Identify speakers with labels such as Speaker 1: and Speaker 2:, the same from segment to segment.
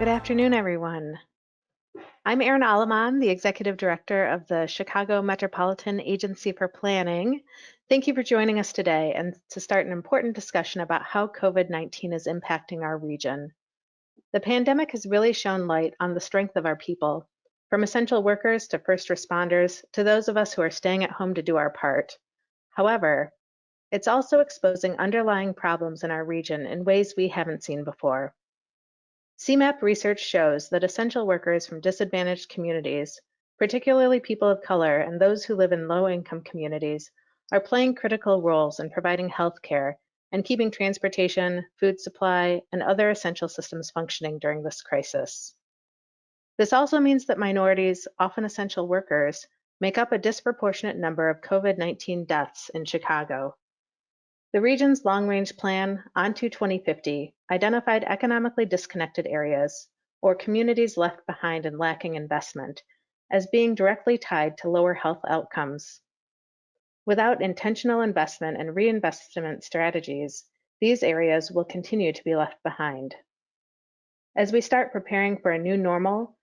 Speaker 1: Good afternoon, everyone. I'm Erin Alaman, the Executive Director of the Chicago Metropolitan Agency for Planning. Thank you for joining us today and to start an important discussion about how COVID-19 is impacting our region. The pandemic has really shown light on the strength of our people, from essential workers to first responders to those of us who are staying at home to do our part. However, it's also exposing underlying problems in our region in ways we haven't seen before. CMAP research shows that essential workers from disadvantaged communities, particularly people of color and those who live in low-income communities, are playing critical roles in providing health care and keeping transportation, food supply, and other essential systems functioning during this crisis. This also means that minorities, often essential workers, make up a disproportionate number of COVID-19 deaths in Chicago. The region's long-range plan, Onto 2050, identified economically disconnected areas, or communities left behind and lacking investment, as being directly tied to lower health outcomes. Without intentional investment and reinvestment strategies, these areas will continue to be left behind. As we start preparing for a new normal,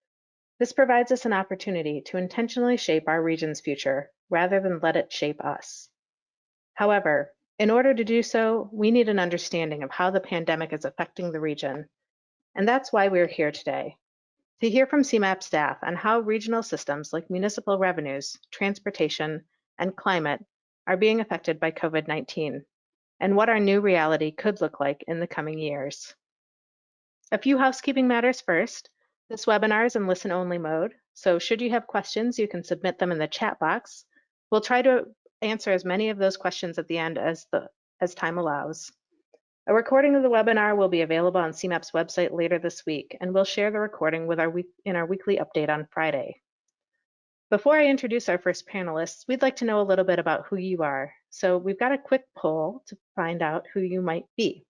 Speaker 1: this provides us an opportunity to intentionally shape our region's future, rather than let it shape us. However, in order to do so, we need an understanding of how the pandemic is affecting the region. And that's why we're here today, to hear from CMAP staff on how regional systems like municipal revenues, transportation, and climate are being affected by COVID-19, and what our new reality could look like in the coming years. A few housekeeping matters first. This webinar is in listen-only mode, so should you have questions, you can submit them in the chat box. We'll try to answer as many of those questions at the end as time allows. A recording of the webinar will be available on CMAP's website later this week, and we'll share the recording in our weekly update on Friday. Before I introduce our first panelists, we'd like to know a little bit about who you are. So we've got a quick poll to find out who you might be.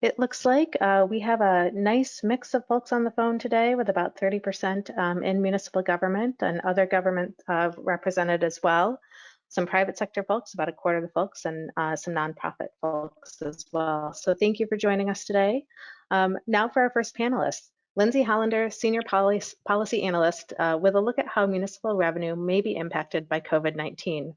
Speaker 1: It looks like we have a nice mix of folks on the phone today, with about 30% in municipal government and other government represented as well. Some private sector folks, about a quarter of the folks, and some nonprofit folks as well. So thank you for joining us today. Now for our first panelist, Lindsay Hollander, Senior Policy Analyst, with a look at how municipal revenue may be impacted by COVID-19.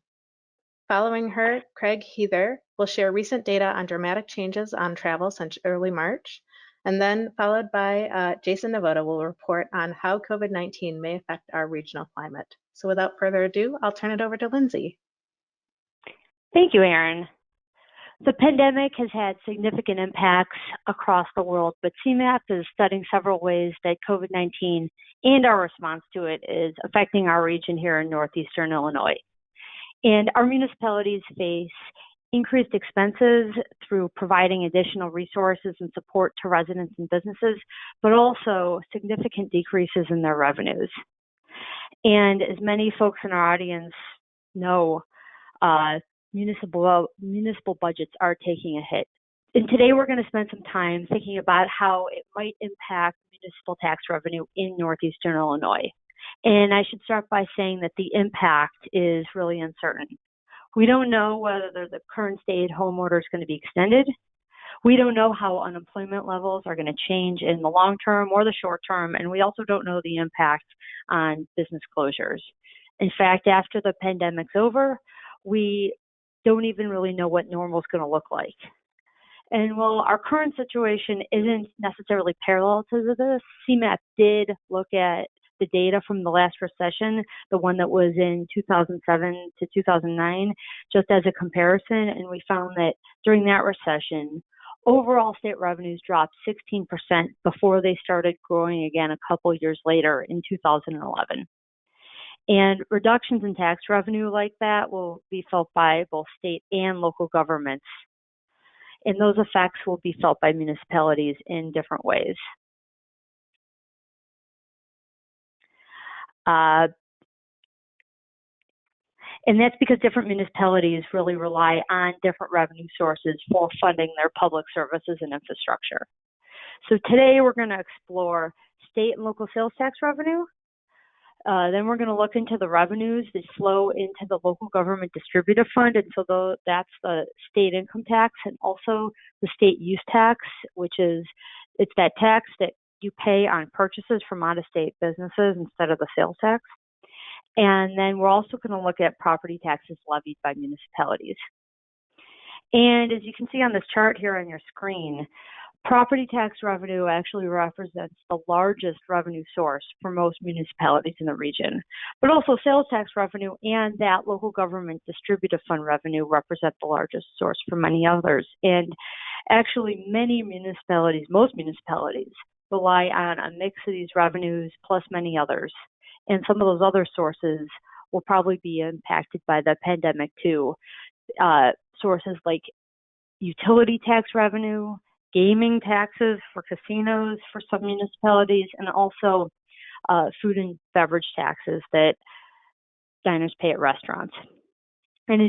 Speaker 1: Following her, Craig Heather will share recent data on dramatic changes on travel since early March, and then followed by Jason Navoda will report on how COVID-19 may affect our regional climate. So without further ado, I'll turn it over to Lindsay.
Speaker 2: Thank you, Erin. The pandemic has had significant impacts across the world, but CMAP is studying several ways that COVID-19 and our response to it is affecting our region here in northeastern Illinois. And our municipalities face increased expenses through providing additional resources and support to residents and businesses, but also significant decreases in their revenues. And as many folks in our audience know, municipal budgets are taking a hit. And today we're going to spend some time thinking about how it might impact municipal tax revenue in northeastern Illinois. And I should start by saying that the impact is really uncertain. We don't know whether the current stay-at-home order is going to be extended. We don't know how unemployment levels are going to change in the long term or the short term, and we also don't know the impact on business closures. In fact, after the pandemic's over, we don't even really know what normal is going to look like. And while our current situation isn't necessarily parallel to this, CMAP did look at the data from the last recession, the one that was in 2007 to 2009, just as a comparison. And we found that during that recession, overall state revenues dropped 16% before they started growing again a couple years later in 2011. And reductions in tax revenue like that will be felt by both state and local governments. And those effects will be felt by municipalities in different ways. And that's because different municipalities really rely on different revenue sources for funding their public services and infrastructure. So today we're going to explore state and local sales tax revenue, Then we're going to look into the revenues that flow into the local government distributive fund. And so that's the state income tax and also the state use tax, which is, it's that tax that you pay on purchases from out-of-state businesses instead of the sales tax. And then we're also going to look at property taxes levied by municipalities. And as you can see on this chart here on your screen, property tax revenue actually represents the largest revenue source for most municipalities in the region, but also sales tax revenue and that local government distributive fund revenue represent the largest source for many others. And actually many municipalities, most municipalities, rely on a mix of these revenues plus many others. And some of those other sources will probably be impacted by the pandemic too. Sources like utility tax revenue, gaming taxes for casinos for some municipalities, and also food and beverage taxes that diners pay at restaurants. And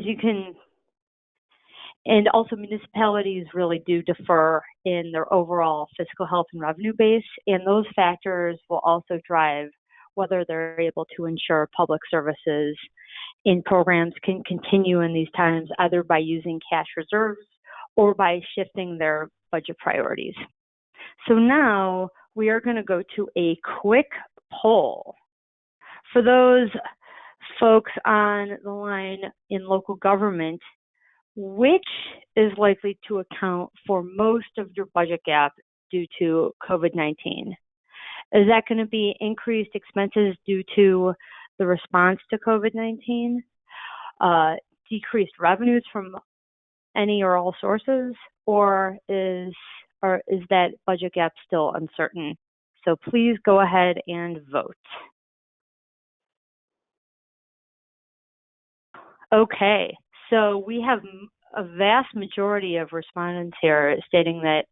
Speaker 2: and also municipalities really do differ in their overall fiscal health and revenue base, and those factors will also drive whether they're able to ensure public services in programs can continue in these times, either by using cash reserves or by shifting their budget priorities. So now we are going to go to a quick poll. For those folks on the line in local government, which is likely to account for most of your budget gap due to COVID-19? Is that going to be increased expenses due to the response to COVID-19, decreased revenues from any or all sources, or is that budget gap still uncertain? So please go ahead and vote. Okay, so we have a vast majority of respondents here stating that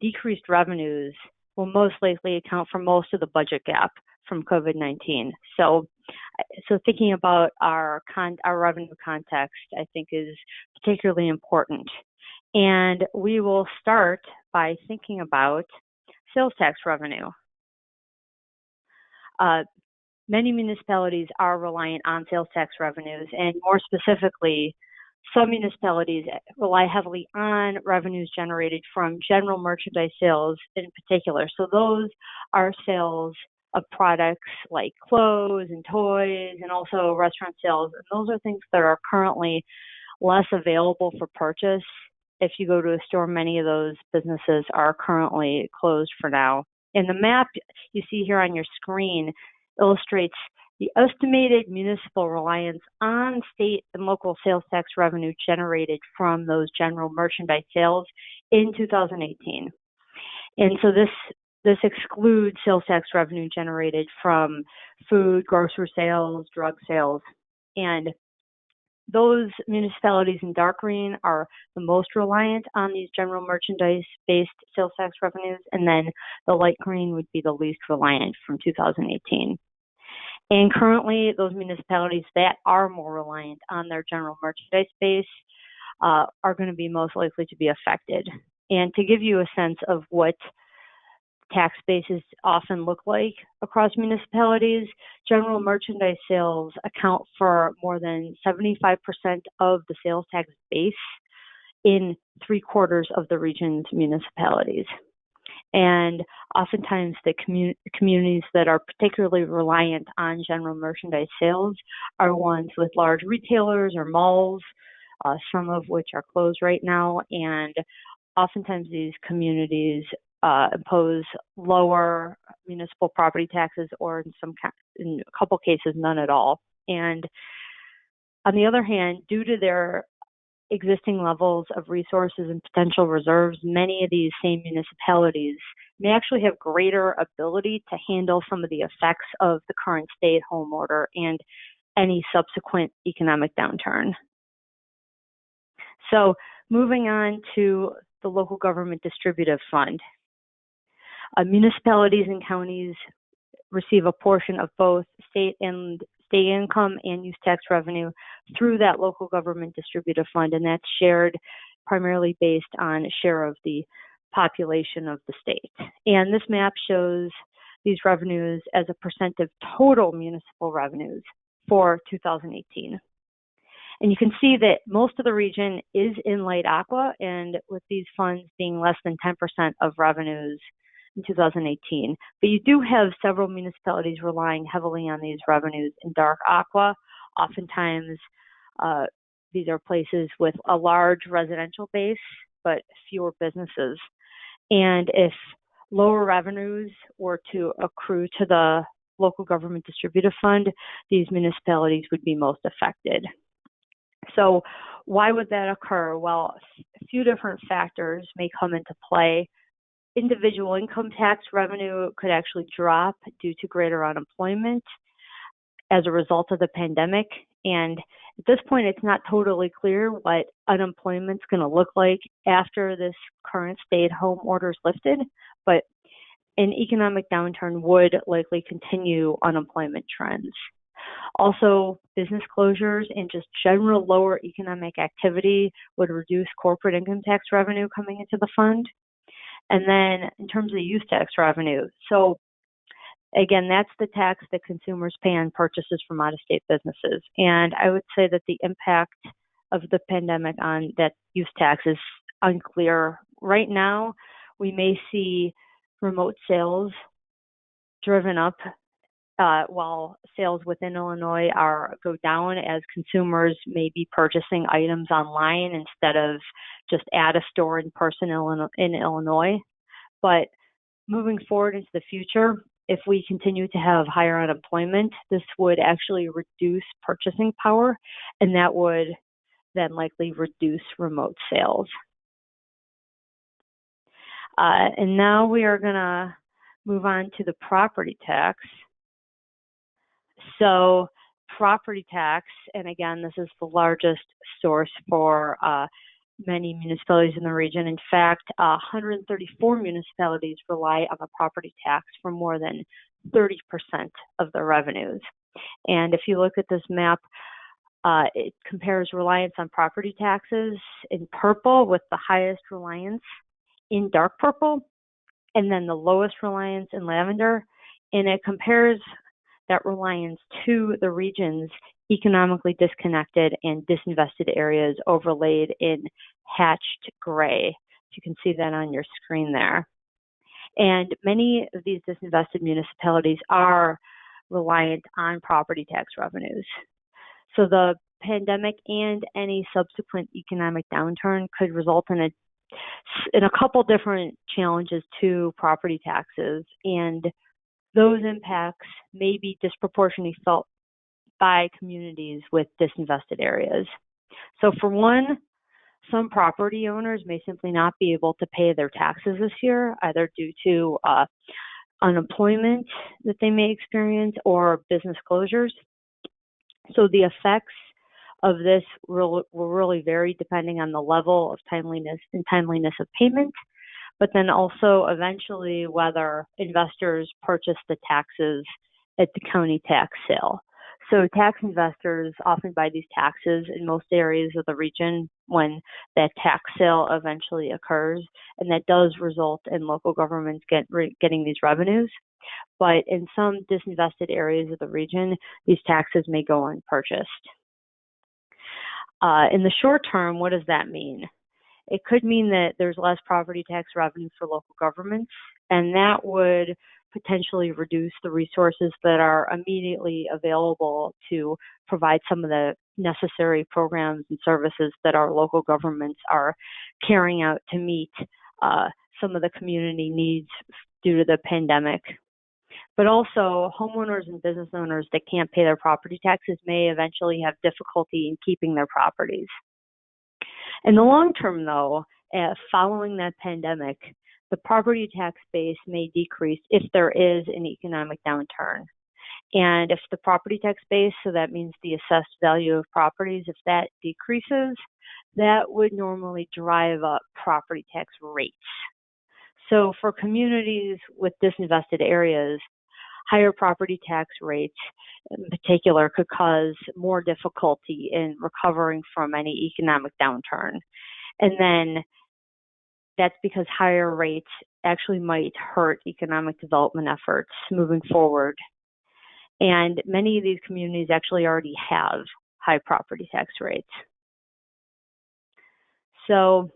Speaker 2: decreased revenues will most likely account for most of the budget gap from COVID-19. So thinking about our revenue context, I think, is particularly important. And we will start by thinking about sales tax revenue. Many municipalities are reliant on sales tax revenues, and more specifically, some municipalities rely heavily on revenues generated from general merchandise sales in particular. So those are sales of products like clothes and toys, and also restaurant sales. And those are things that are currently less available for purchase. If you go to a store, many of those businesses are currently closed for now. And the map you see here on your screen illustrates the estimated municipal reliance on state and local sales tax revenue generated from those general merchandise sales in 2018. And so this excludes sales tax revenue generated from food, grocery sales, drug sales. And those municipalities in dark green are the most reliant on these general merchandise-based sales tax revenues, and then the light green would be the least reliant from 2018. And currently, those municipalities that are more reliant on their general merchandise base are going to be most likely to be affected. And to give you a sense of what tax bases often look like across municipalities, general merchandise sales account for more than 75% of the sales tax base in 3/4 of the region's municipalities. And oftentimes the communities that are particularly reliant on general merchandise sales are ones with large retailers or malls, some of which are closed right now. And oftentimes these communities impose lower municipal property taxes, or in a couple cases, none at all. And on the other hand, due to their existing levels of resources and potential reserves, many of these same municipalities may actually have greater ability to handle some of the effects of the current stay-at-home order and any subsequent economic downturn. So moving on to the local government distributive fund. Municipalities and counties receive a portion of both state income and use tax revenue through that local government distributive fund, and that's shared primarily based on a share of the population of the state. And this map shows these revenues as a percent of total municipal revenues for 2018. And you can see that most of the region is in light aqua, and with these funds being less than 10% of revenues in 2018. But you do have several municipalities relying heavily on these revenues in dark aqua. Oftentimes, these are places with a large residential base, but fewer businesses. And if lower revenues were to accrue to the local government distributive fund, these municipalities would be most affected. So why would that occur? Well, a few different factors may come into play. Individual income tax revenue could actually drop due to greater unemployment as a result of the pandemic. And at this point, it's not totally clear what unemployment's going to look like after this current stay-at-home order is lifted, but an economic downturn would likely continue unemployment trends. Also, business closures and just general lower economic activity would reduce corporate income tax revenue coming into the fund. And then in terms of use tax revenue, so again, that's the tax that consumers pay on purchases from out-of-state businesses. And I would say that the impact of the pandemic on that use tax is unclear. Right now, we may see remote sales driven up while sales within Illinois go down as consumers may be purchasing items online instead of just at a store in person in Illinois. But moving forward into the future, if we continue to have higher unemployment, this would actually reduce purchasing power, and that would then likely reduce remote sales. And now we are going to move on to the property tax. So property tax, and again, this is the largest source for many municipalities in the region. In fact, 134 municipalities rely on the property tax for more than 30% of their revenues. And if you look at this map, it compares reliance on property taxes in purple with the highest reliance in dark purple, and then the lowest reliance in lavender. And it compares that reliance to the region's economically disconnected and disinvested areas overlaid in hatched gray. You can see that on your screen there. And many of these disinvested municipalities are reliant on property tax revenues. So the pandemic and any subsequent economic downturn could result in a couple different challenges to property taxes, and those impacts may be disproportionately felt by communities with disinvested areas. So for one, some property owners may simply not be able to pay their taxes this year, either due to unemployment that they may experience or business closures. So the effects of this will really vary depending on the level of timeliness of payment, but then also eventually whether investors purchase the taxes at the county tax sale. So tax investors often buy these taxes in most areas of the region when that tax sale eventually occurs, and that does result in local governments getting these revenues. But in some disinvested areas of the region, these taxes may go unpurchased. In the short term, what does that mean? It could mean that there's less property tax revenue for local governments, and that would potentially reduce the resources that are immediately available to provide some of the necessary programs and services that our local governments are carrying out to meet some of the community needs due to the pandemic. But also, homeowners and business owners that can't pay their property taxes may eventually have difficulty in keeping their properties. In the long term, though, following that pandemic, the property tax base may decrease if there is an economic downturn. And if the property tax base, so that means the assessed value of properties, if that decreases, that would normally drive up property tax rates. So for communities with disinvested areas, higher property tax rates in particular could cause more difficulty in recovering from any economic downturn. And then that's because higher rates actually might hurt economic development efforts moving forward. And many of these communities actually already have high property tax rates. So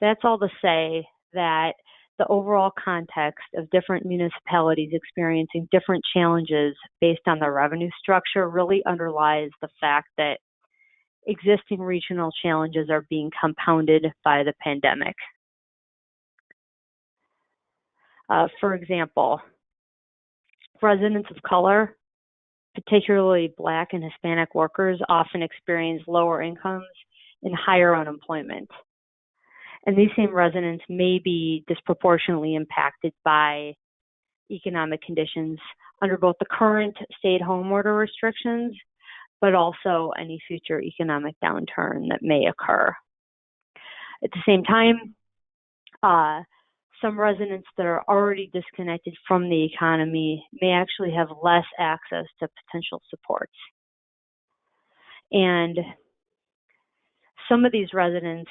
Speaker 2: that's all to say that the overall context of different municipalities experiencing different challenges based on their revenue structure really underlies the fact that existing regional challenges are being compounded by the pandemic. For example, residents of color, particularly Black and Hispanic workers, often experience lower incomes and higher unemployment. And these same residents may be disproportionately impacted by economic conditions under both the current stay-at-home order restrictions, but also any future economic downturn that may occur. At the same time, some residents that are already disconnected from the economy may actually have less access to potential supports. And some of these residents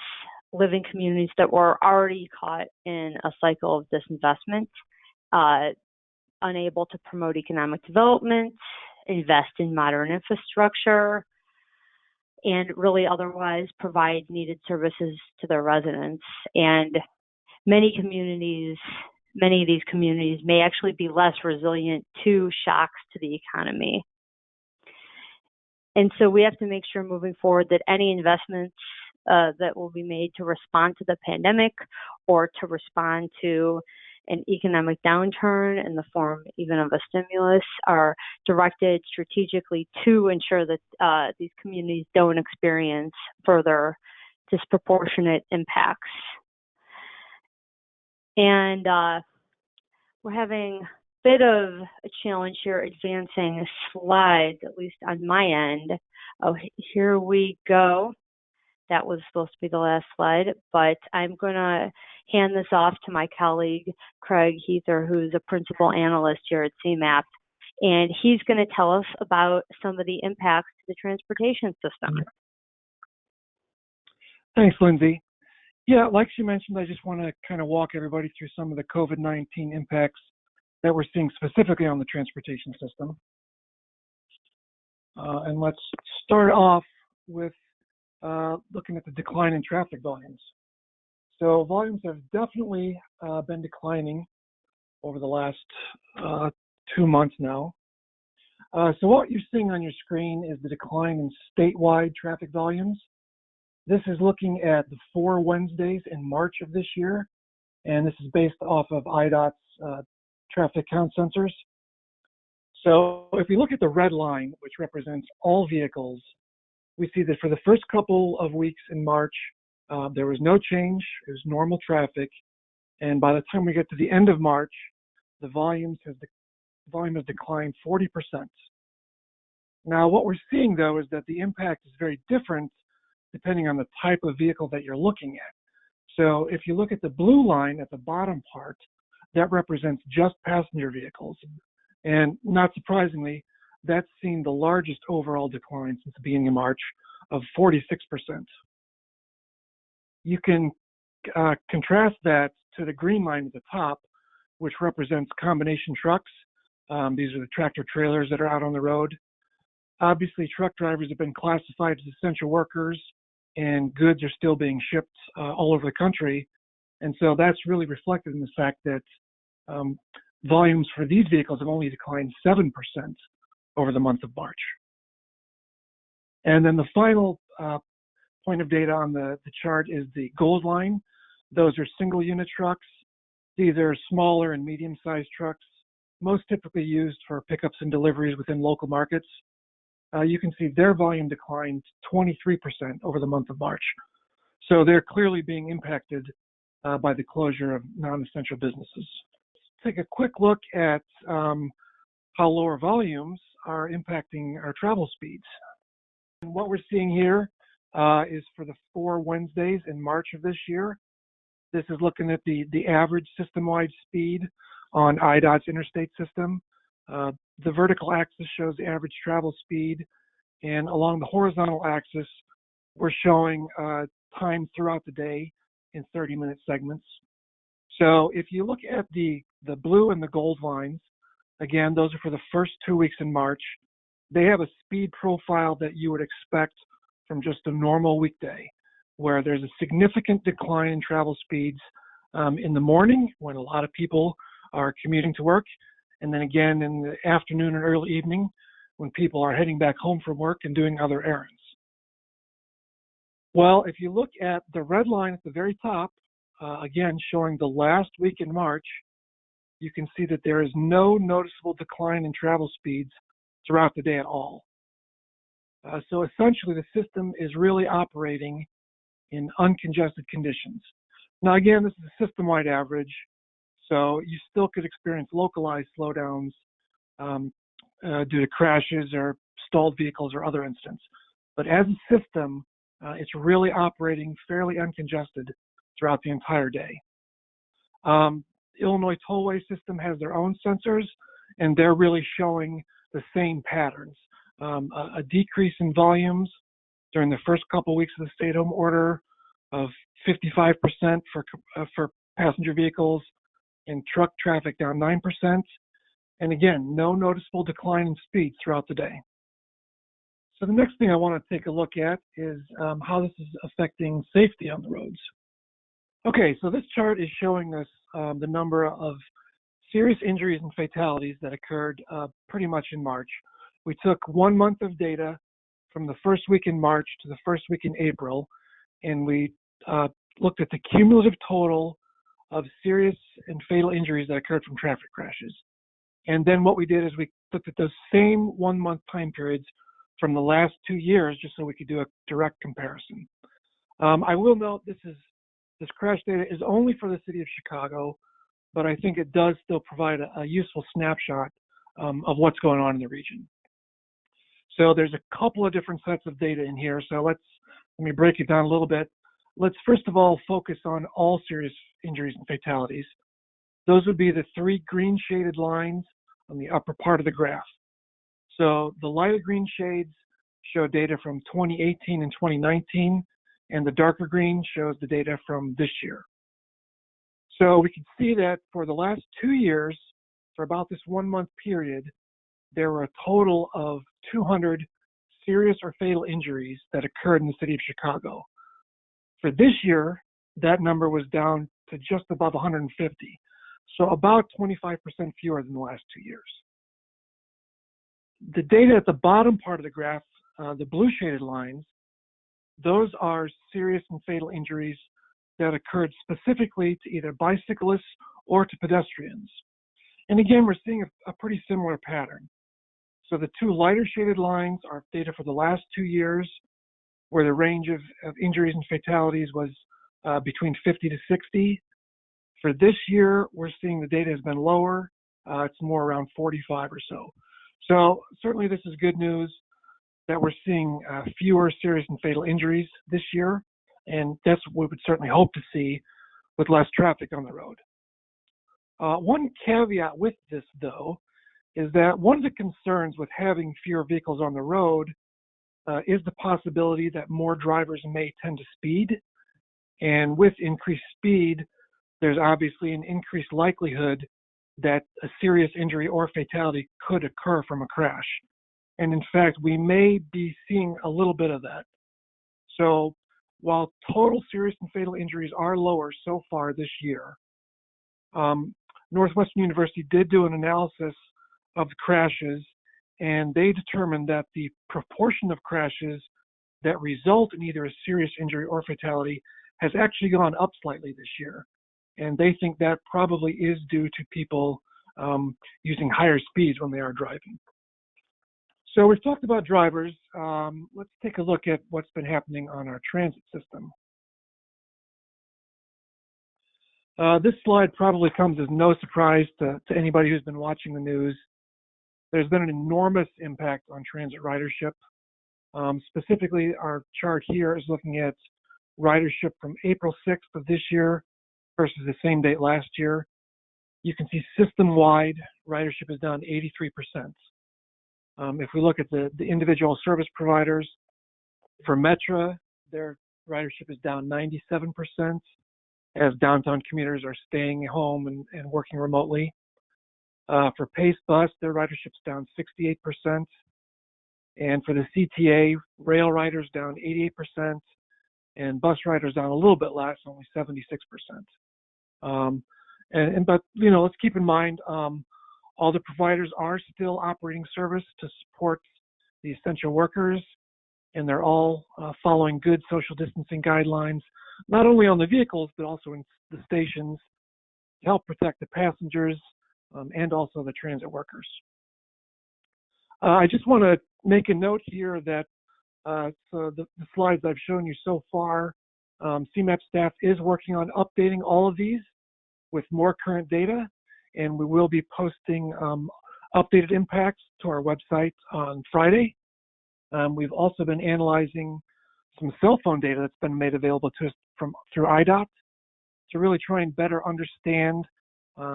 Speaker 2: live in communities that were already caught in a cycle of disinvestment, unable to promote economic development, invest in modern infrastructure, and really otherwise provide needed services to their residents. And many of these communities may actually be less resilient to shocks to the economy. And so we have to make sure moving forward that any investments that will be made to respond to the pandemic or to respond to an economic downturn in the form even of a stimulus are directed strategically to ensure that these communities don't experience further disproportionate impacts. And we're having a bit of a challenge here advancing slides, at least on my end. Oh, here we go. That was supposed to be the last slide, but I'm going to hand this off to my colleague, Craig Heather, who's a principal analyst here at CMAP, and he's going to tell us about some of the impacts to the transportation system.
Speaker 3: Thanks, Lindsay. Yeah, like she mentioned, I just want to kind of walk everybody through some of the COVID-19 impacts that we're seeing specifically on the transportation system. And let's start off with looking at the decline in traffic volumes. So volumes have definitely been declining over the last 2 months now. So what you're seeing on your screen is the decline in statewide traffic volumes. This is looking at the 4 Wednesdays in March of this year, and this is based off of IDOT's traffic count sensors. So if we look at the red line, which represents all vehicles, we see that for the first couple of weeks in March, there was no change. It was normal traffic. And by the time we get to the end of March, the volume has declined 40%. Now, what we're seeing, though, is that the impact is very different depending on the type of vehicle that you're looking at. So if you look at the blue line at the bottom part, that represents just passenger vehicles. And not surprisingly, that's seen the largest overall decline since the beginning of March of 46%. You can contrast that to the green line at the top, which represents combination trucks. These are the tractor trailers that are out on the road. Obviously, truck drivers have been classified as essential workers, and goods are still being shipped all over the country. And so that's really reflected in the fact that volumes for these vehicles have only declined 7% over the month of March. And then the final point of data on the chart is the gold line. Those are single unit trucks. These are smaller and medium-sized trucks, most typically used for pickups and deliveries within local markets. You can see their volume declined 23% over the month of March. So they're clearly being impacted by the closure of non-essential businesses. Let's take a quick look at how lower volumes are impacting our travel speeds. And what we're seeing here is for the 4 Wednesdays in March of this year. This is looking at the average system-wide speed on IDOT's interstate system. The vertical axis shows the average travel speed, and along the horizontal axis, we're showing time throughout the day in 30-minute segments. So if you look at the blue and the gold lines, again, those are for the first 2 weeks in March. They have a speed profile that you would expect from just a normal weekday, where there's a significant decline in travel speeds in the morning when a lot of people are commuting to work, and then again in the afternoon and early evening when people are heading back home from work and doing other errands. Well, if you look at the red line at the very top, again showing the last week in March, you can see that there is no noticeable decline in travel speeds throughout the day at all. So essentially the system is really operating in uncongested conditions. Now again, this is a system-wide average, so you still could experience localized slowdowns due to crashes or stalled vehicles or other incidents. But as a system, it's really operating fairly uncongested throughout the entire day. Illinois tollway system has their own sensors, and they're really showing the same patterns. A decrease in volumes during the first couple weeks of the stay-at-home order of 55% for passenger vehicles, and truck traffic down 9%. And again, no noticeable decline in speed throughout the day. So the next thing I want to take a look at is how this is affecting safety on the roads. Okay, so this chart is showing us the number of serious injuries and fatalities that occurred pretty much in March. We took 1 month of data from the first week in March to the first week in April, and we looked at the cumulative total of serious and fatal injuries that occurred from traffic crashes. And then what we did is we looked at those same 1 month time periods from the last 2 years, just so we could do a direct comparison. I will note this crash data is only for the city of Chicago, but I think it does still provide a useful snapshot of what's going on in the region. So there's a couple of different sets of data in here. So let me break it down a little bit. Let's first of all focus on all serious injuries and fatalities. Those would be the 3 green shaded lines on the upper part of the graph. So the lighter green shades show data from 2018 and 2019, and the darker green shows the data from this year. So we can see that for the last 2 years, for about this 1 month period, there were a total of 200 serious or fatal injuries that occurred in the city of Chicago. For this year, that number was down to just above 150, so about 25% fewer than the last 2 years. The data at the bottom part of the graph, the blue shaded lines, those are serious and fatal injuries that occurred specifically to either bicyclists or to pedestrians. And again, we're seeing a pretty similar pattern. So the 2 lighter shaded lines are data for the last 2 years, where the range of injuries and fatalities was between 50 to 60. For this year, we're seeing the data has been lower. It's more around 45 or so. So certainly this is good news that we're seeing fewer serious and fatal injuries this year, and that's what we would certainly hope to see with less traffic on the road. One caveat with this, though, is that one of the concerns with having fewer vehicles on the road is the possibility that more drivers may tend to speed. And with increased speed, there's obviously an increased likelihood that a serious injury or fatality could occur from a crash. And in fact, we may be seeing a little bit of that. So while total serious and fatal injuries are lower so far this year, Northwestern University did do an analysis of the crashes, and they determined that the proportion of crashes that result in either a serious injury or fatality has actually gone up slightly this year. And they think that probably is due to people using higher speeds when they are driving. So we've talked about drivers. Let's take a look at what's been happening on our transit system. This slide probably comes as no surprise to anybody who's been watching the news. There's been an enormous impact on transit ridership. Specifically, our chart here is looking at ridership from April 6th of this year versus the same date last year. You can see system-wide ridership is down 83%. If we look at the individual service providers, for Metra, their ridership is down 97%. as downtown commuters are staying home and working remotely. For Pace Bus, their ridership's down 68%. And for the CTA, rail riders down 88%, and bus riders down a little bit less, only 76%. But let's keep in mind, all the providers are still operating service to support the essential workers, and they're all following good social distancing guidelines, not only on the vehicles, but also in the stations to help protect the passengers and also the transit workers. I just want to make a note here that so the slides I've shown you so far, CMAP staff is working on updating all of these with more current data, and we will be posting updated impacts to our website on Friday. We've also been analyzing some cell phone data that's been made available to us through IDOT to really try and better understand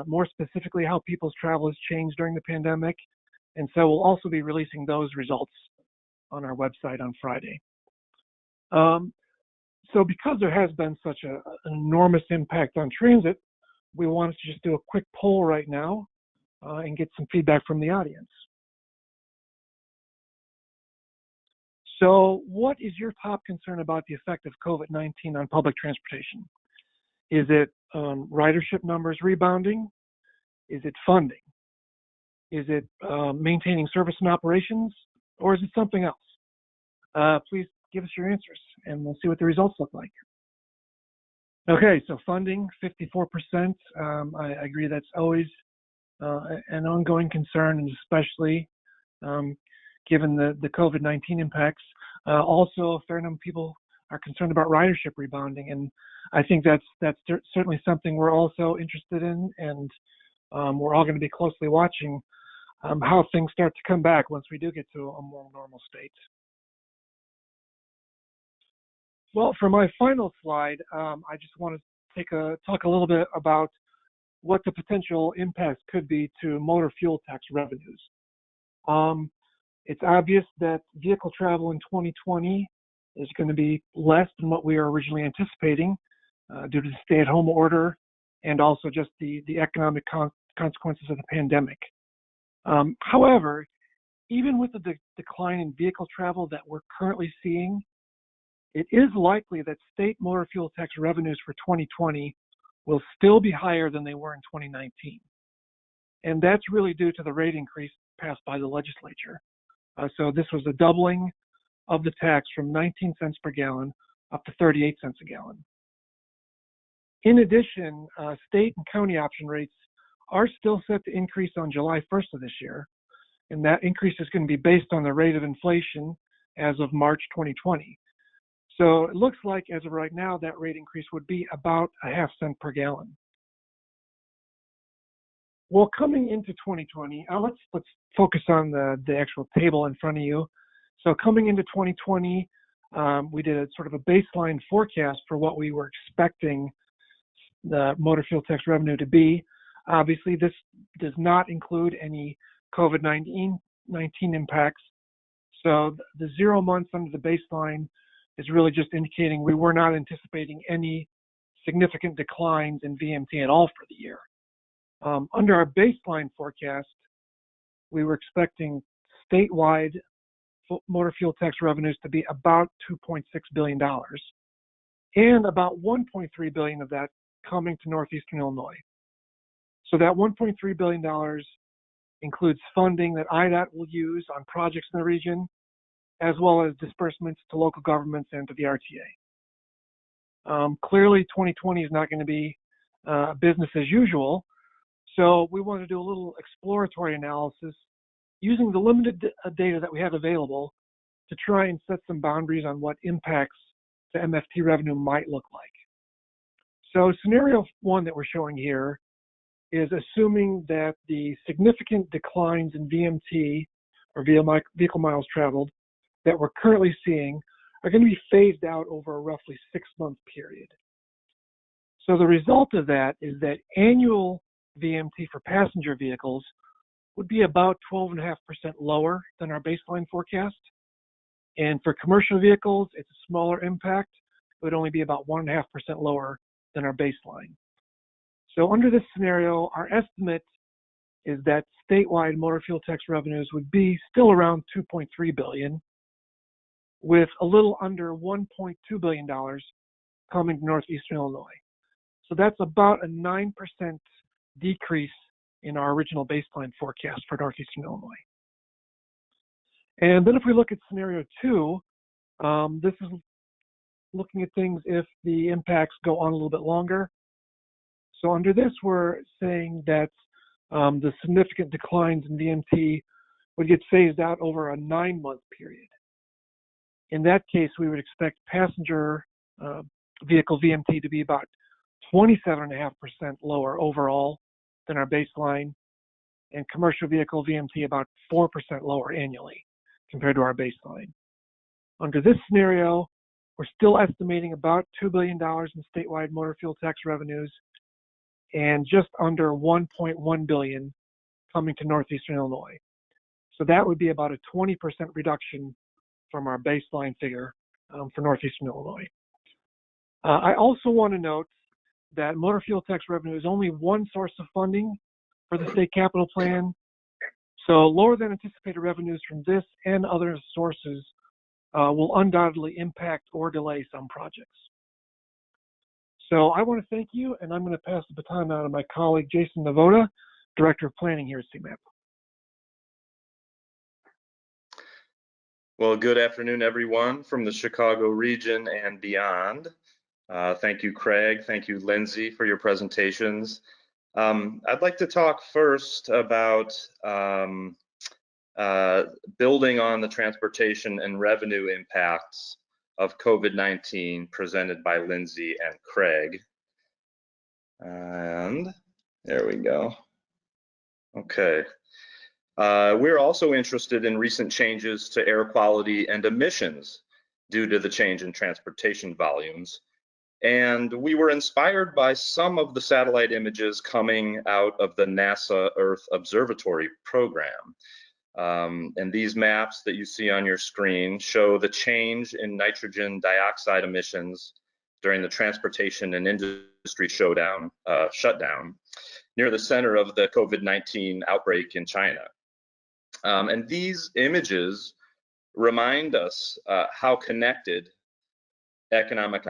Speaker 3: more specifically how people's travel has changed during the pandemic. And so we'll also be releasing those results on our website on Friday. So because there has been such an enormous impact on transit, we wanted to just do a quick poll right now and get some feedback from the audience. So what is your top concern about the effect of COVID-19 on public transportation? Is it ridership numbers rebounding? Is it funding? Is it maintaining service and operations? Or is it something else? Please give us your answers and we'll see what the results look like. Okay, so funding, 54%. I agree that's always an ongoing concern, and especially given the COVID-19 impacts. Also, a fair number of people are concerned about ridership rebounding, and I think that's certainly something we're also interested in, and we're all going to be closely watching how things start to come back once we do get to a more normal state. Well, for my final slide, I just want to talk a little bit about what the potential impacts could be to motor fuel tax revenues. It's obvious that vehicle travel in 2020 is going to be less than what we were originally anticipating due to the stay-at-home order and also just the economic consequences of the pandemic. However, even with the decline in vehicle travel that we're currently seeing, it is likely that state motor fuel tax revenues for 2020 will still be higher than they were in 2019. And that's really due to the rate increase passed by the legislature. So this was a doubling of the tax from 19 cents per gallon up to 38 cents a gallon. In addition, state and county option rates are still set to increase on July 1st of this year. And that increase is going to be based on the rate of inflation as of March 2020. So it looks like as of right now, that rate increase would be about a half cent per gallon. Well, coming into 2020, let's focus on the actual table in front of you. So coming into 2020, we did a sort of a baseline forecast for what we were expecting the motor fuel tax revenue to be. Obviously, this does not include any COVID-19 impacts. So the 0 months under the baseline is really just indicating we were not anticipating any significant declines in VMT at all for the year. Under our baseline forecast, we were expecting statewide motor fuel tax revenues to be about $2.6 billion and about $1.3 billion of that coming to Northeastern Illinois. So that $1.3 billion includes funding that IDOT will use on projects in the region, as well as disbursements to local governments and to the RTA. Clearly, 2020 is not going to be business as usual, so we want to do a little exploratory analysis using the limited data that we have available to try and set some boundaries on what impacts to MFT revenue might look like. So scenario one that we're showing here is assuming that the significant declines in VMT, or vehicle miles traveled, that we're currently seeing are going to be phased out over a roughly 6-month period. So the result of that is that annual VMT for passenger vehicles would be about 12.5% lower than our baseline forecast. And for commercial vehicles, it's a smaller impact. It would only be about 1.5% lower than our baseline. So under this scenario, our estimate is that statewide motor fuel tax revenues would be still around $2.3 billion, with a little under $1.2 billion coming to northeastern Illinois. So that's about a 9% decrease in our original baseline forecast for northeastern Illinois. And then if we look at scenario 2, this is looking at things if the impacts go on a little bit longer. So under this, we're saying that the significant declines in VMT would get phased out over a 9-month period. In that case, we would expect passenger vehicle VMT to be about 27.5% lower overall than our baseline, and commercial vehicle VMT about 4% lower annually compared to our baseline. Under this scenario, we're still estimating about $2 billion in statewide motor fuel tax revenues and just under $1.1 billion coming to northeastern Illinois. So that would be about a 20% reduction from our baseline figure for northeastern Illinois. I also want to note that motor fuel tax revenue is only one source of funding for the state capital plan. So lower than anticipated revenues from this and other sources will undoubtedly impact or delay some projects. So I want to thank you, and I'm going to pass the baton on to my colleague, Jason Navoda, Director of Planning here at CMAP.
Speaker 4: Well, good afternoon, everyone from the Chicago region and beyond. Thank you, Craig. Thank you, Lindsay, for your presentations. I'd like to talk first about building on the transportation and revenue impacts of COVID-19 presented by Lindsay and Craig. And there we go. Okay. We're also interested in recent changes to air quality and emissions due to the change in transportation volumes. And we were inspired by some of the satellite images coming out of the NASA Earth Observatory program. And these maps that you see on your screen show the change in nitrogen dioxide emissions during the transportation and industry shutdown near the center of the COVID-19 outbreak in China. And these images remind us how connected economic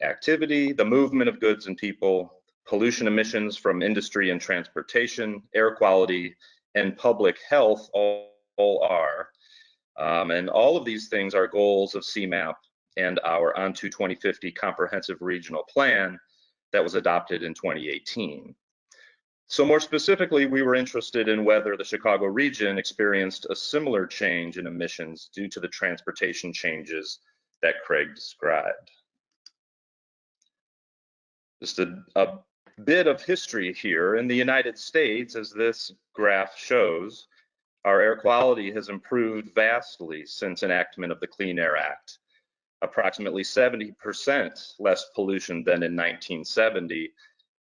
Speaker 4: activity, the movement of goods and people, pollution emissions from industry and transportation, air quality, and public health all are. And all of these things are goals of CMAP and our On2 2050 Comprehensive Regional Plan that was adopted in 2018. So more specifically, we were interested in whether the Chicago region experienced a similar change in emissions due to the transportation changes that Craig described. Just a bit of history here. In the United States, as this graph shows, our air quality has improved vastly since enactment of the Clean Air Act. Approximately 70% less pollution than in 1970,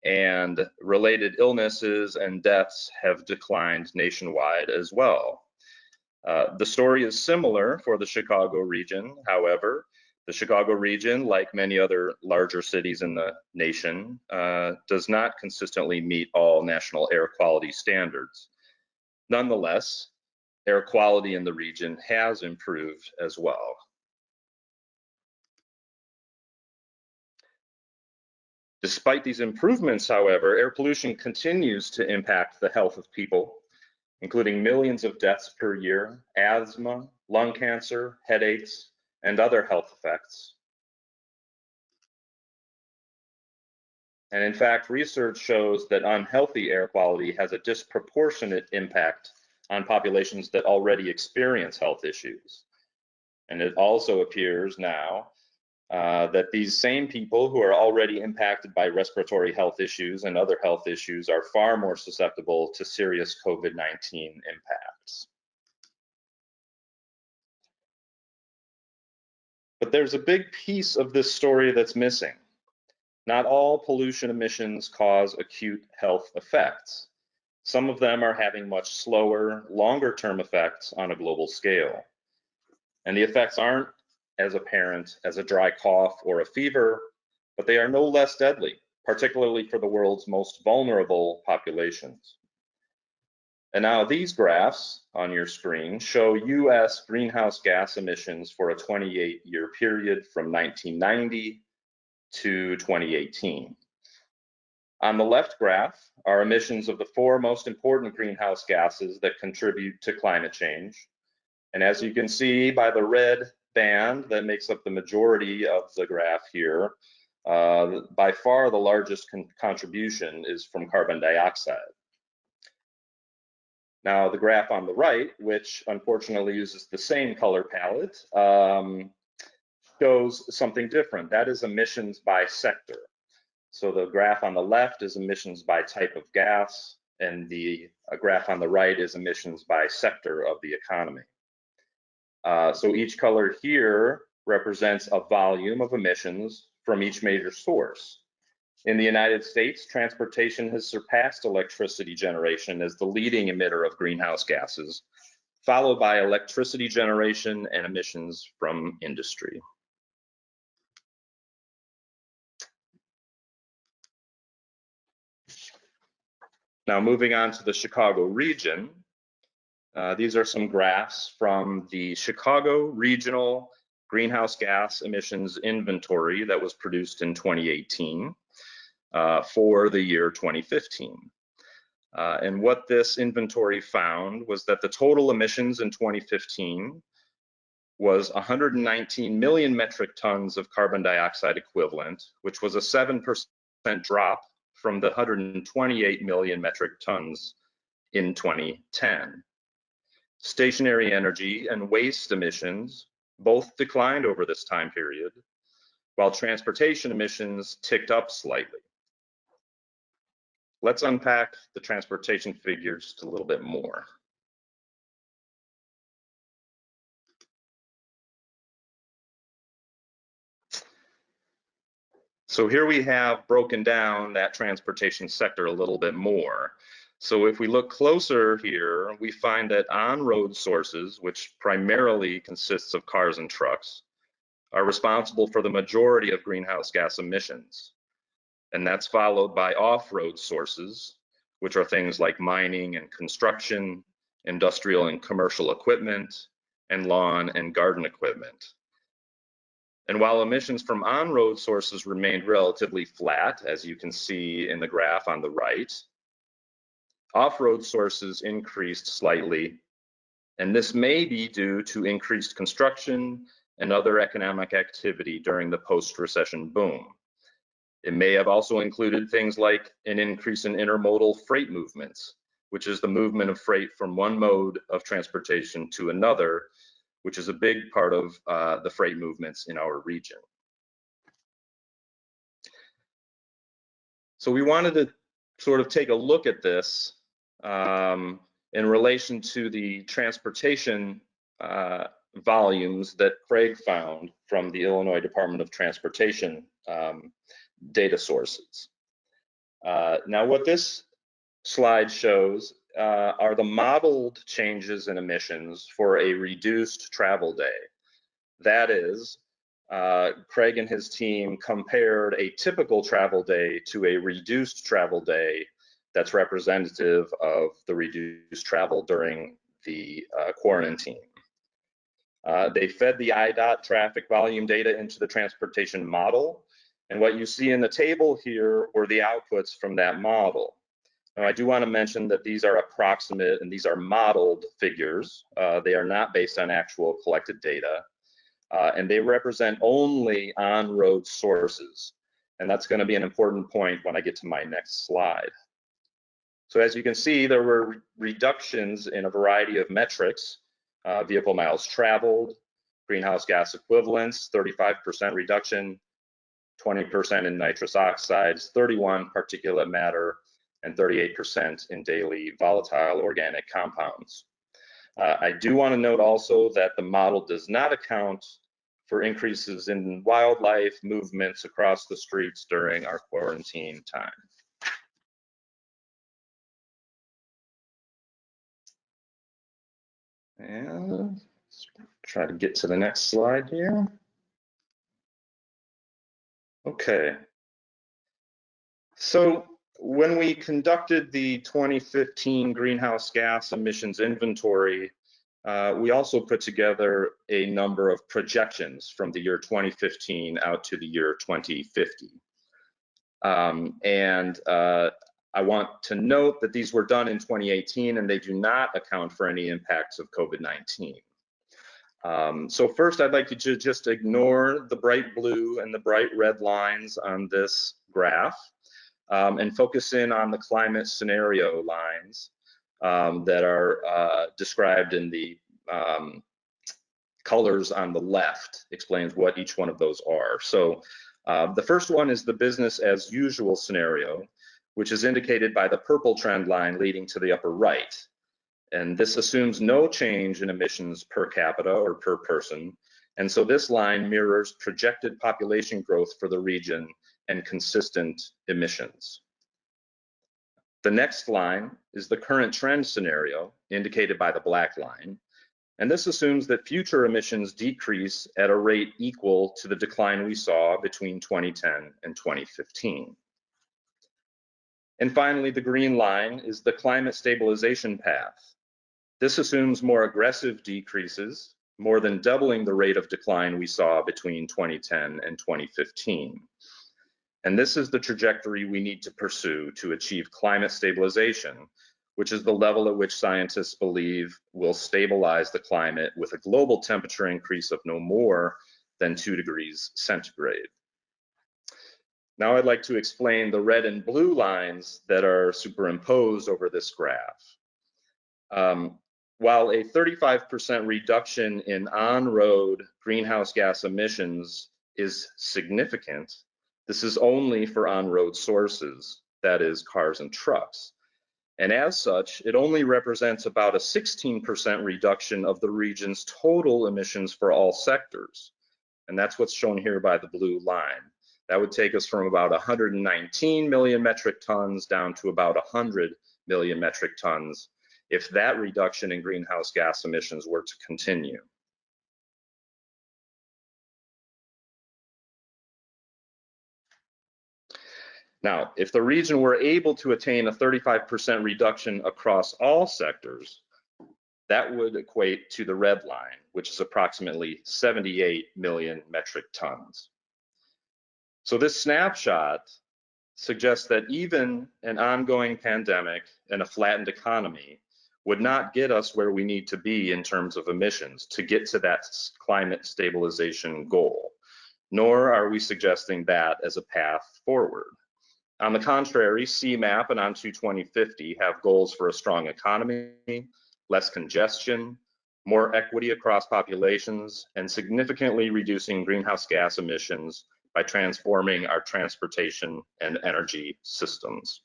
Speaker 4: and related illnesses and deaths have declined nationwide as well. The story is similar for the Chicago region. However, the Chicago region, like many other larger cities in the nation, does not consistently meet all national air quality standards. Nonetheless, air quality in the region has improved as well. Despite these improvements, however, air pollution continues to impact the health of people, including millions of deaths per year, asthma, lung cancer, headaches, and other health effects. And in fact, research shows that unhealthy air quality has a disproportionate impact on populations that already experience health issues. And it also appears now that these same people who are already impacted by respiratory health issues and other health issues are far more susceptible to serious COVID-19 impacts. But there's a big piece of this story that's missing. Not all pollution emissions cause acute health effects. Some of them are having much slower, longer-term effects on a global scale. And the effects aren't as apparent as a dry cough or a fever, but they are no less deadly, particularly for the world's most vulnerable populations. And now these graphs on your screen show US greenhouse gas emissions for a 28-year period from 1990 to 2018. On the left graph are emissions of the 4 most important greenhouse gases that contribute to climate change. And as you can see by the red band that makes up the majority of the graph here, by far the largest contribution is from carbon dioxide. Now the graph on the right, which unfortunately uses the same color palette, shows something different. That is emissions by sector. So the graph on the left is emissions by type of gas, and the graph on the right is emissions by sector of the economy. So each color here represents a volume of emissions from each major source. In the United States, transportation has surpassed electricity generation as the leading emitter of greenhouse gases, followed by electricity generation and emissions from industry. Now moving on to the Chicago region, these are some graphs from the Chicago Regional Greenhouse Gas Emissions Inventory that was produced in 2018 for the year 2015. And what this inventory found was that the total emissions in 2015 was 119 million metric tons of carbon dioxide equivalent, which was a 7% drop from the 128 million metric tons in 2010. Stationary energy and waste emissions both declined over this time period, while transportation emissions ticked up slightly. Let's unpack the transportation figures just a little bit more. So here we have broken down that transportation sector a little bit more. So if we look closer here, we find that on-road sources, which primarily consists of cars and trucks, are responsible for the majority of greenhouse gas emissions. And that's followed by off-road sources, which are things like mining and construction, industrial and commercial equipment, and lawn and garden equipment. And while emissions from on-road sources remained relatively flat, as you can see in the graph on the right, off-road sources increased slightly, and this may be due to increased construction and other economic activity during the post-recession boom. It may have also included things like an increase in intermodal freight movements, which is the movement of freight from one mode of transportation to another, which is a big part of the freight movements in our region. So we wanted to sort of take a look at this in relation to the transportation volumes that Craig found from the Illinois Department of Transportation data sources. Now what this slide shows are the modeled changes in emissions for a reduced travel day. That is, Craig and his team compared a typical travel day to a reduced travel day that's representative of the reduced travel during the quarantine. They fed the IDOT traffic volume data into the transportation model, and what you see in the table here were the outputs from that model. Now, I do want to mention that these are approximate and these are modeled figures. They are not based on actual collected data, and they represent only on-road sources. And that's going to be an important point when I get to my next slide. So as you can see, there were reductions in a variety of metrics: vehicle miles traveled, greenhouse gas equivalents, 35% reduction, 20% in nitrous oxides, 31% particulate matter, and 38% in daily volatile organic compounds. I do want to note also that the model does not account for increases in wildlife movements across the streets during our quarantine time. And let's try to get to the next slide here. Okay. So when we conducted the 2015 greenhouse gas emissions inventory, we also put together a number of projections from the year 2015 out to the year 2050. I want to note that these were done in 2018 and they do not account for any impacts of COVID-19. So first, I'd like you to just ignore the bright blue and the bright red lines on this graph and focus in on the climate scenario lines that are described in the colors on the left, explains what each one of those are. So the first one is the business as usual scenario, which is indicated by the purple trend line leading to the upper right. And this assumes no change in emissions per capita or per person. And so this line mirrors projected population growth for the region and consistent emissions. The next line is the current trend scenario, indicated by the black line. And this assumes that future emissions decrease at a rate equal to the decline we saw between 2010 and 2015. And finally, the green line is the climate stabilization path. This assumes more aggressive decreases, more than doubling the rate of decline we saw between 2010 and 2015. And this is the trajectory we need to pursue to achieve climate stabilization, which is the level at which scientists believe will stabilize the climate with a global temperature increase of no more than 2 degrees centigrade. Now I'd like to explain the red and blue lines that are superimposed over this graph. While a 35% reduction in on-road greenhouse gas emissions is significant, this is only for on-road sources, that is, cars and trucks. And as such, it only represents about a 16% reduction of the region's total emissions for all sectors. And that's what's shown here by the blue line. That would take us from about 119 million metric tons down to about 100 million metric tons if that reduction in greenhouse gas emissions were to continue. Now, if the region were able to attain a 35% reduction across all sectors, that would equate to the red line, which is approximately 78 million metric tons. So this snapshot suggests that even an ongoing pandemic and a flattened economy would not get us where we need to be in terms of emissions to get to that climate stabilization goal, nor are we suggesting that as a path forward. On the contrary, CMAP and On to 2050 have goals for a strong economy, less congestion, more equity across populations, and significantly reducing greenhouse gas emissions by transforming our transportation and energy systems.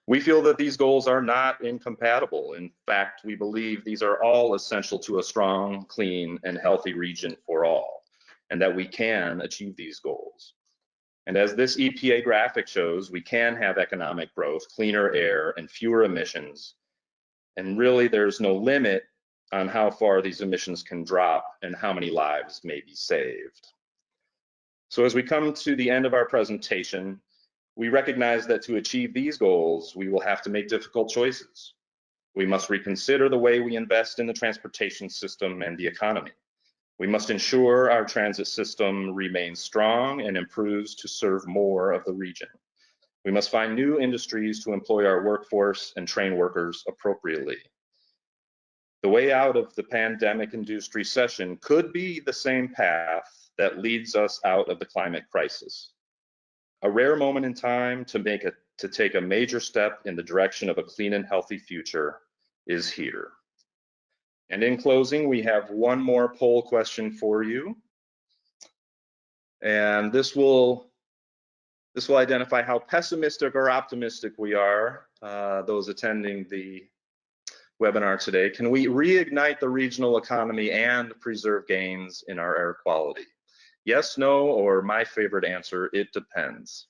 Speaker 4: We feel that these goals are not incompatible. In fact, we believe these are all essential to a strong, clean, and healthy region for all, and that we can achieve these goals. And as this EPA graphic shows, we can have economic growth, cleaner air, and fewer emissions. And really, there's no limit on how far these emissions can drop and how many lives may be saved. So as we come to the end of our presentation, we recognize that to achieve these goals, we will have to make difficult choices. We must reconsider the way we invest in the transportation system and the economy. We must ensure our transit system remains strong and improves to serve more of the region. We must find new industries to employ our workforce and train workers appropriately. The way out of the pandemic-induced recession could be the same path that leads us out of the climate crisis. A rare moment in time to take a major step in the direction of a clean and healthy future is here. And in closing, we have one more poll question for you. And this will identify how pessimistic or optimistic we are, those attending the webinar today. Can we reignite the regional economy and preserve gains in our air quality? Yes, no, or my favorite answer, it depends.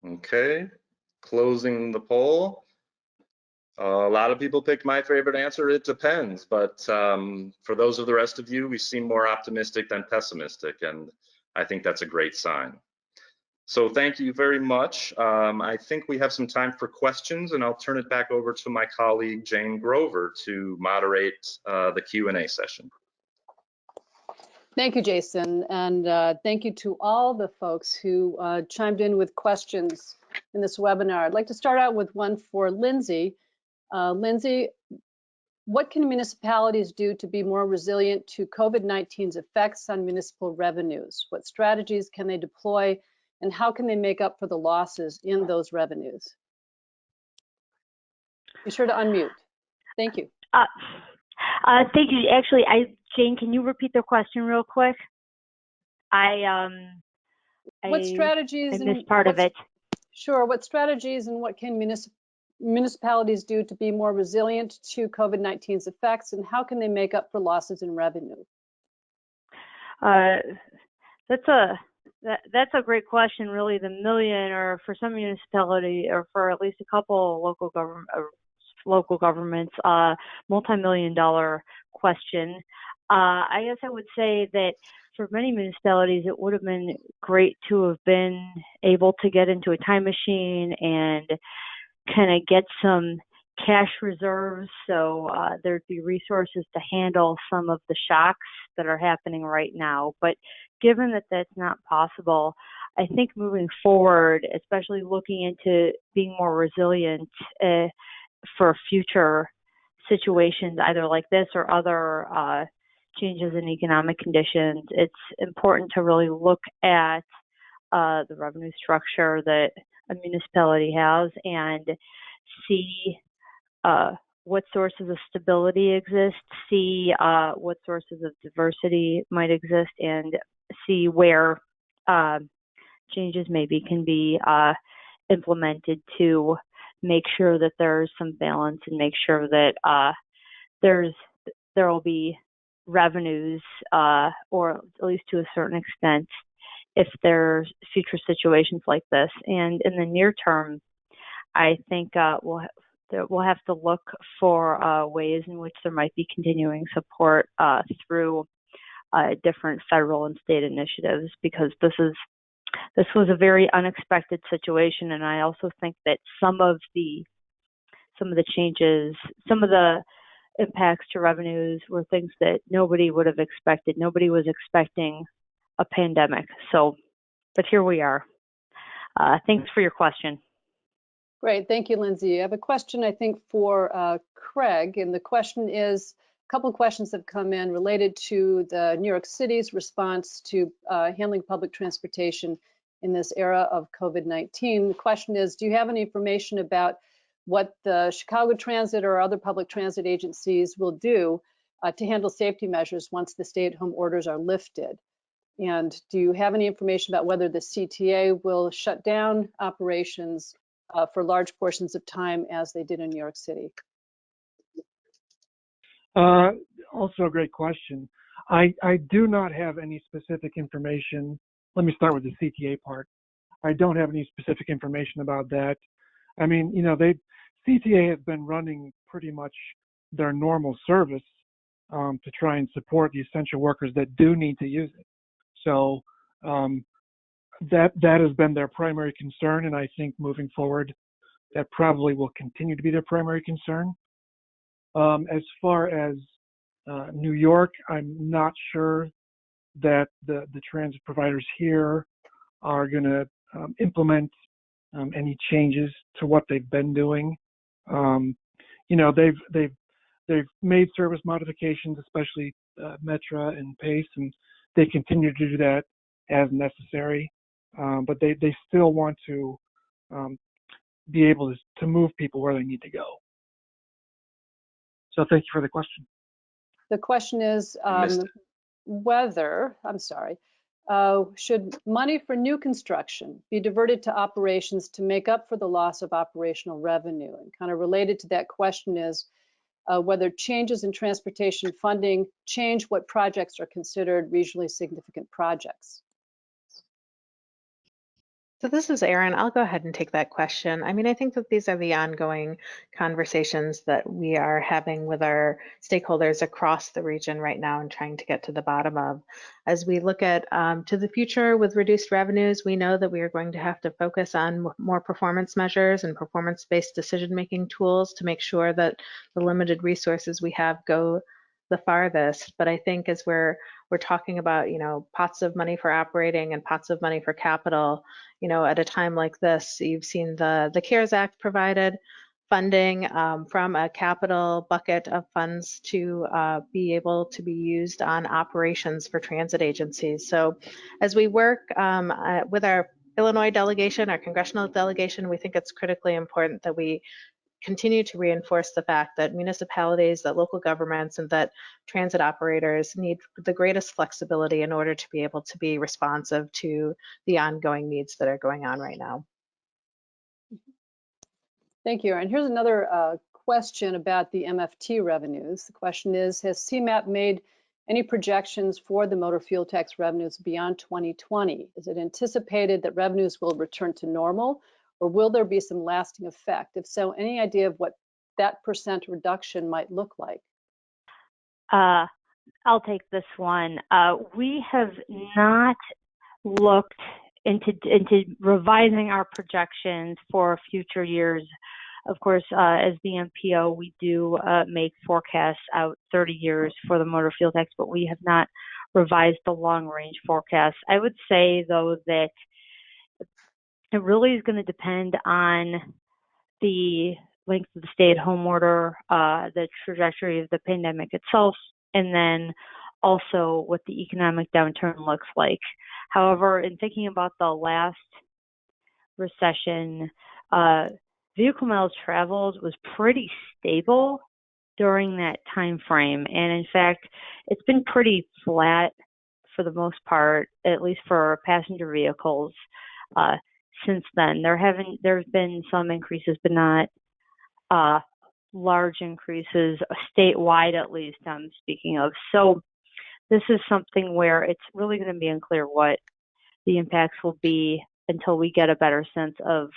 Speaker 4: Okay, closing the poll. A lot of people picked my favorite answer, it depends, but for those of the rest of you, we seem more optimistic than pessimistic, and I think that's a great sign. So thank you very much. I think we have some time for questions, and I'll turn it back over to my colleague, Jane Grover, to moderate the Q&A session.
Speaker 5: Thank you, Jason, and thank you to all the folks who chimed in with questions in this webinar. I'd like to start out with one for Lindsay. Lindsay, what can municipalities do to be more resilient to COVID-19's effects on municipal revenues? What strategies can they deploy, and how can they make up for the losses in those revenues? Be sure to unmute. Thank you.
Speaker 2: Thank you. Actually, Jane, can you repeat the question real quick?
Speaker 5: What strategies?
Speaker 2: I missed part of it.
Speaker 5: Sure. What strategies and what can municipalities do to be more resilient to COVID-19's effects, and how can they make up for losses in revenue?
Speaker 2: That's a great question. Really, the million, or for some municipality, or for at least a couple local governments, multi-million-dollar question. I guess I would say that for many municipalities, it would have been great to have been able to get into a time machine and kind of get some cash reserves, so there'd be resources to handle some of the shocks that are happening right now. But given that that's not possible, I think moving forward, especially looking into being more resilient for future situations, either like this or other changes in economic conditions, it's important to really look at the revenue structure that a municipality has and see what sources of stability exist, see what sources of diversity might exist, and see where changes maybe can be implemented to make sure that there's some balance and make sure that there will be revenues, or at least to a certain extent, if there's future situations like this. And in the near term, I think we'll have to look for ways in which there might be continuing support through different federal and state initiatives, because this was a very unexpected situation. And I also think that some of the changes, some of the impacts to revenues were things that nobody would have expected. Nobody was expecting a pandemic. So, but here we are. Thanks for your question.
Speaker 5: Great, thank you, Lindsay. I have a question, I think, for Craig, and the question is, a couple of questions have come in related to the New York City's response to handling public transportation in this era of COVID-19. The question is, do you have any information about what the Chicago Transit or other public transit agencies will do to handle safety measures once the stay-at-home orders are lifted? And do you have any information about whether the CTA will shut down operations for large portions of time as they did in New York City?
Speaker 3: Also a great question. I do not have any specific information. Let me start with the CTA part. I don't have any specific information about that. I mean, CTA has been running pretty much their normal service to try and support the essential workers that do need to use it. So that has been their primary concern, and I think moving forward, that probably will continue to be their primary concern. As far as New York, I'm not sure that the transit providers here are going to implement any changes to what they've been doing. They've made service modifications, especially Metra and Pace, and they continue to do that as necessary. But they still want to be able to move people where they need to go. So thank you for the question.
Speaker 5: The question is should money for new construction be diverted to operations to make up for the loss of operational revenue? And kind of related to that question is whether changes in transportation funding change what projects are considered regionally significant projects.
Speaker 1: So this is Erin. I'll go ahead and take that question. I mean, I think that these are the ongoing conversations that we are having with our stakeholders across the region right now and trying to get to the bottom of. As we look at to the future with reduced revenues, we know that we are going to have to focus on more performance measures and performance-based decision-making tools to make sure that the limited resources we have go the farthest. But I think as we're talking about, pots of money for operating and pots of money for capital, at a time like this, you've seen the CARES Act provided funding from a capital bucket of funds to be able to be used on operations for transit agencies. So as we work with our Illinois delegation, our congressional delegation, we think it's critically important that we continue to reinforce the fact that municipalities, that local governments, and that transit operators need the greatest flexibility in order to be able to be responsive to the ongoing needs that are going on right now.
Speaker 5: Thank you. And here's another question about the MFT revenues. The question is, has CMAP made any projections for the motor fuel tax revenues beyond 2020? Is it anticipated that revenues will return to normal, or will there be some lasting effect? If so, any idea of what that % reduction might look like?
Speaker 2: I'll take this one. We have not looked into revising our projections for future years. Of course, as the MPO, we do make forecasts out 30 years for the motor fuel tax, but we have not revised the long-range forecast. I would say, though, that it really is going to depend on the length of the stay-at-home order, the trajectory of the pandemic itself, and then also what the economic downturn looks like. However, in thinking about the last recession, vehicle miles traveled was pretty stable during that time frame, and in fact, it's been pretty flat for the most part, at least for passenger vehicles. Since then, there's been some increases, but not large increases statewide, at least. I'm speaking of. So this is something where it's really going to be unclear what the impacts will be until we get a better sense of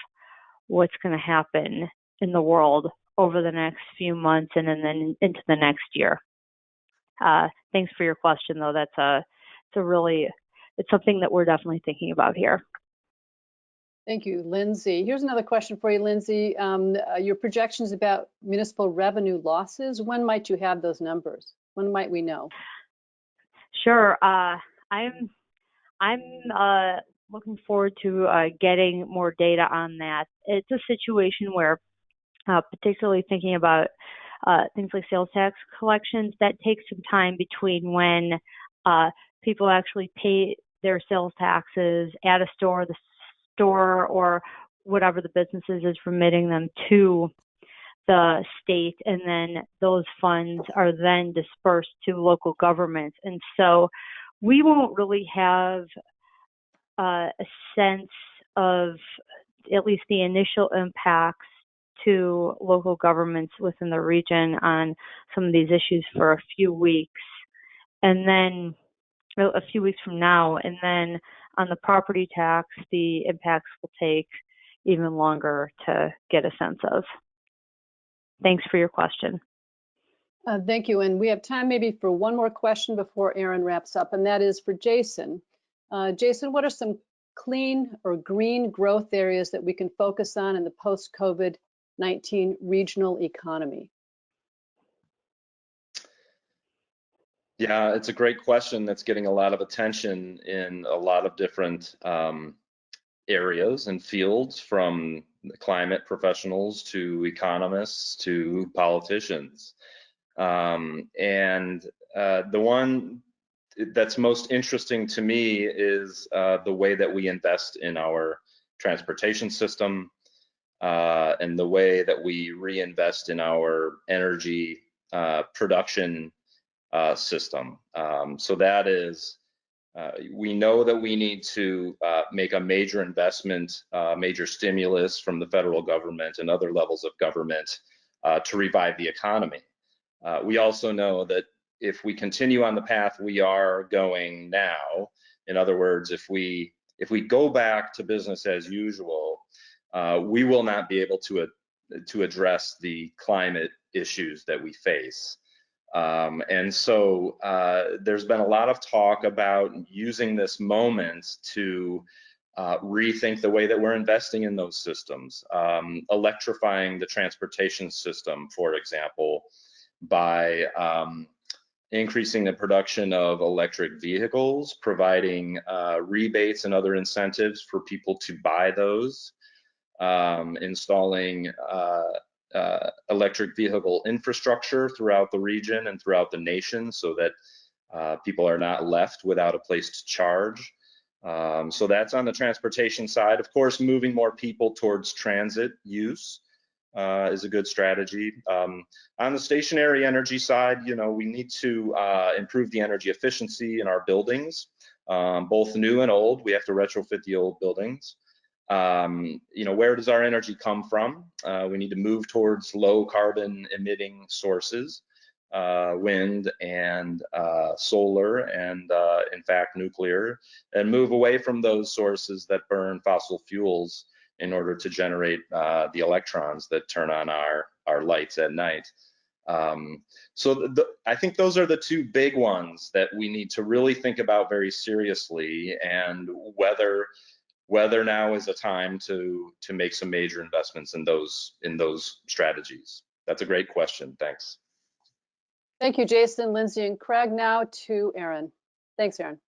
Speaker 2: what's going to happen in the world over the next few months and then into the next year. Thanks for your question, though. It's something that we're definitely thinking about here.
Speaker 5: Thank you, Lindsay. Here's another question for you, Lindsay. Your projections about municipal revenue losses, when might you have those numbers? When might we know?
Speaker 2: Sure. I'm looking forward to getting more data on that. It's a situation where, particularly thinking about things like sales tax collections, that takes some time between when people actually pay their sales taxes at a store, the store, or whatever the business is remitting them to the state, and then those funds are then dispersed to local governments. And so we won't really have a sense of at least the initial impacts to local governments within the region on some of these issues for a few weeks, and then a few weeks from now, and then on the property tax, the impacts will take even longer to get a sense of. Thanks for your question.
Speaker 5: Thank you. And we have time maybe for one more question before Erin wraps up, and that is for Jason. Jason, what are some clean or green growth areas that we can focus on in the post-COVID-19 regional economy?
Speaker 4: Yeah, it's a great question that's getting a lot of attention in a lot of different areas and fields, from climate professionals to economists to politicians. And the one that's most interesting to me is the way that we invest in our transportation system and the way that we reinvest in our energy production system. So that is, we know that we need to make a major investment, major stimulus from the federal government and other levels of government to revive the economy. We also know that if we continue on the path we are going now, in other words, if we if we go back to business as usual, we will not be able to address the climate issues that we face. And so there's been a lot of talk about using this moment to rethink the way that we're investing in those systems, electrifying the transportation system, for example, by increasing the production of electric vehicles, providing rebates and other incentives for people to buy those, installing electric vehicle infrastructure throughout the region and throughout the nation so that people are not left without a place to charge. So that's on the transportation side. Of course, moving more people towards transit use is a good strategy. On the stationary energy side, we need to improve the energy efficiency in our buildings, both new and old. We have to retrofit the old buildings. Where does our energy come from? We need to move towards low carbon emitting sources, wind and solar and in fact nuclear, and move away from those sources that burn fossil fuels in order to generate the electrons that turn on our lights at night. So I think those are the two big ones that we need to really think about very seriously, and whether now is a time to make some major investments in those strategies. That's a great question. Thanks.
Speaker 5: Thank you, Jason, Lindsay, and Craig. Now to Erin. Thanks, Erin.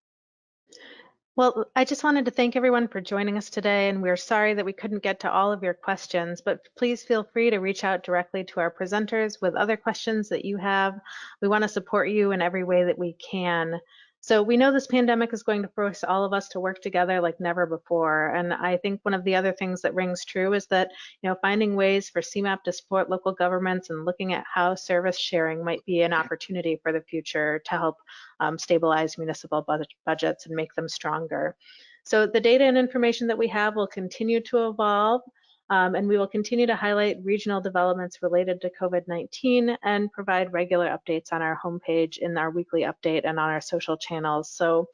Speaker 1: Well, I just wanted to thank everyone for joining us today, and we're sorry that we couldn't get to all of your questions, but please feel free to reach out directly to our presenters with other questions that you have. We want to support you in every way that we can. So we know this pandemic is going to force all of us to work together like never before. And I think one of the other things that rings true is that, finding ways for CMAP to support local governments and looking at how service sharing might be an opportunity for the future to help stabilize municipal budgets and make them stronger. So the data and information that we have will continue to evolve. And we will continue to highlight regional developments related to COVID-19 and provide regular updates on our homepage, in our weekly update, and on our social channels. So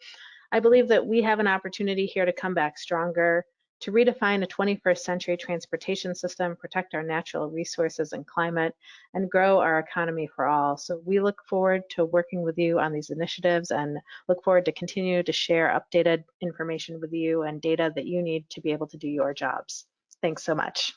Speaker 1: I believe that we have an opportunity here to come back stronger, to redefine a 21st century transportation system, protect our natural resources and climate, and grow our economy for all. So we look forward to working with you on these initiatives and look forward to continue to share updated information with you and data that you need to be able to do your jobs. Thanks so much.